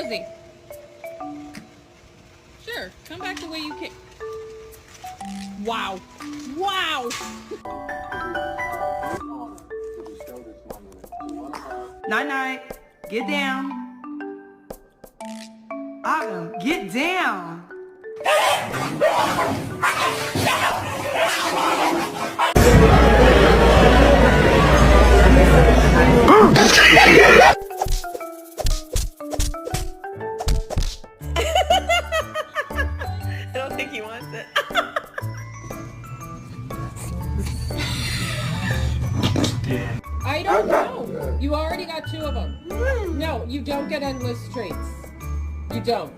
Fuzzy. Sure, come back the way you came. Wow. Wow! Night-night. Get down. Autumn, get down. I don't think he wants it. I don't know. You already got 2 of them. No, you don't get endless traits. You don't.